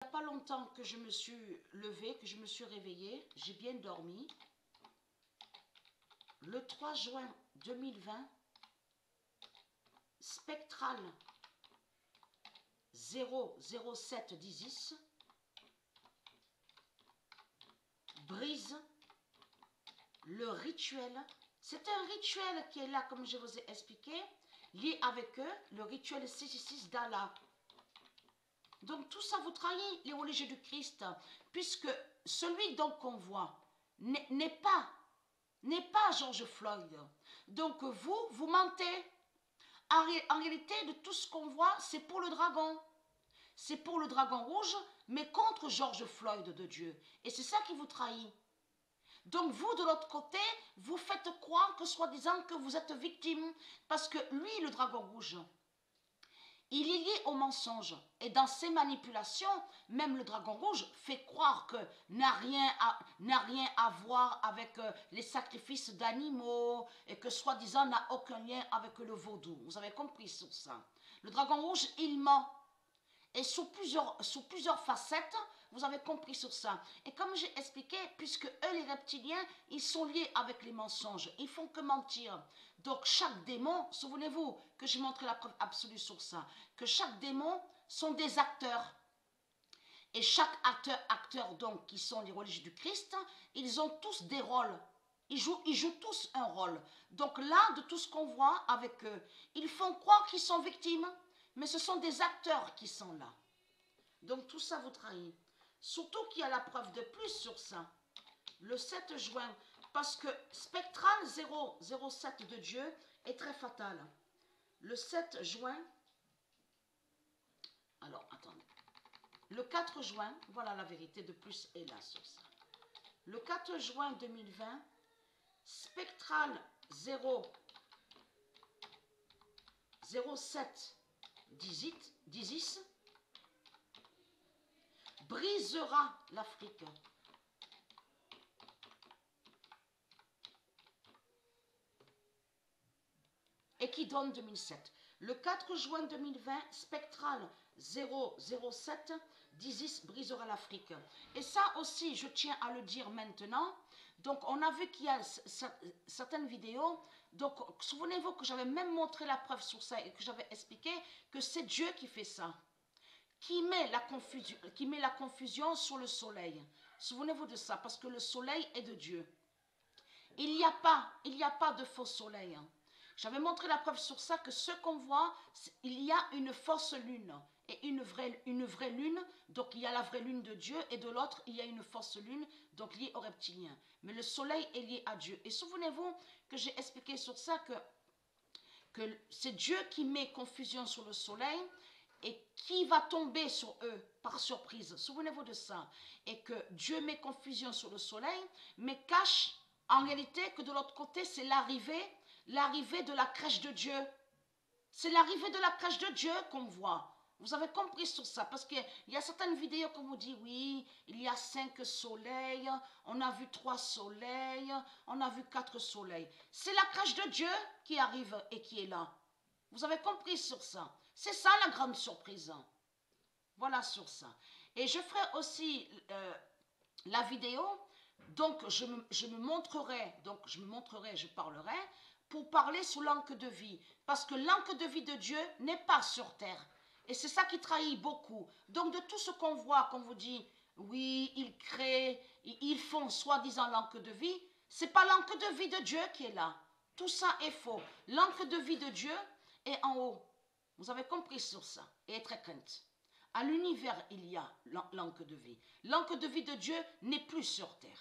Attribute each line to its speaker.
Speaker 1: Il n'y a pas longtemps que je me suis levée, que je me suis réveillée, j'ai bien dormi. Le 3 juin 2020, spectral 00710 brise le rituel. C'est un rituel qui est là, comme je vous ai expliqué, lié avec eux, le rituel 666 d'Allah. Donc tout ça vous trahit, les religieux du Christ, puisque celui donc qu'on voit n'est pas George Floyd. Donc vous mentez. En réalité, de tout ce qu'on voit, c'est pour le dragon. C'est pour le dragon rouge, mais contre George Floyd de Dieu. Et c'est ça qui vous trahit. Donc vous, de l'autre côté, vous faites croire que soi-disant que vous êtes victime. Parce que lui, le dragon rouge, il est lié au mensonge. Et dans ses manipulations, même le dragon rouge fait croire que n'a rien à voir avec les sacrifices d'animaux et que soi-disant n'a aucun lien avec le vaudou. Vous avez compris sur ça. Le dragon rouge, il ment. Et sous plusieurs facettes, vous avez compris sur ça. Et comme j'ai expliqué, puisque eux, les reptiliens, ils sont liés avec les mensonges. Ils font que mentir. Donc chaque démon, souvenez-vous que j'ai montré la preuve absolue sur ça, que chaque démon sont des acteurs. Et chaque acteur donc, qui sont les religieux du Christ, ils ont tous des rôles. Ils jouent tous un rôle. Donc là, de tout ce qu'on voit avec eux, ils font croire qu'ils sont victimes. Mais ce sont des acteurs qui sont là. Donc tout ça vous trahit. Surtout qu'il y a la preuve de plus sur ça. Le 7 juin, parce que spectral 007 de Dieu est très fatal. Le 7 juin, alors attendez. Le 4 juin, voilà la vérité de plus est là sur ça. Le 4 juin 2020, spectral 07 d'Isis brisera l'Afrique. Et qui donne 2007. Le 4 juin 2020, spectral 007 d'Isis brisera l'Afrique. Et ça aussi, je tiens à le dire maintenant. Donc, on a vu qu'il y a certaines vidéos. Donc, souvenez-vous que j'avais même montré la preuve sur ça et que j'avais expliqué que c'est Dieu qui fait ça. Qui met la confusion sur le soleil. Souvenez-vous de ça, parce que le soleil est de Dieu. Il n'y a pas de faux soleil. J'avais montré la preuve sur ça, que ce qu'on voit, il y a une fausse lune et une vraie lune. Donc il y a la vraie lune de Dieu et de l'autre, il y a une fausse lune, donc liée aux reptiliens. Mais le soleil est lié à Dieu. Et souvenez-vous que j'ai expliqué sur ça que c'est Dieu qui met confusion sur le soleil et qui va tomber sur eux par surprise. Souvenez-vous de ça. Et que Dieu met confusion sur le soleil, mais cache en réalité que de l'autre côté, c'est l'arrivée de la crèche de Dieu. C'est l'arrivée de la crèche de Dieu qu'on voit. Vous avez compris sur ça, parce qu'il y a certaines vidéos qui vous disent, oui, il y a 5 soleils, on a vu 3 soleils, on a vu 4 soleils. C'est la crèche de Dieu qui arrive et qui est là. Vous avez compris sur ça. C'est ça la grande surprise. Voilà sur ça. Et je ferai aussi la vidéo. Donc, je montrerai, je parlerai, pour parler sous l'encre de vie. Parce que l'encre de vie de Dieu n'est pas sur terre. Et c'est ça qui trahit beaucoup. Donc, de tout ce qu'on voit, qu'on vous dit, oui, ils créent, ils font soi-disant l'encre de vie, c'est pas l'encre de vie de Dieu qui est là. Tout ça est faux. L'encre de vie de Dieu est en haut. Vous avez compris sur ça. Et est très crainte. À l'univers, il y a l'encre de vie. L'encre de vie de Dieu n'est plus sur terre.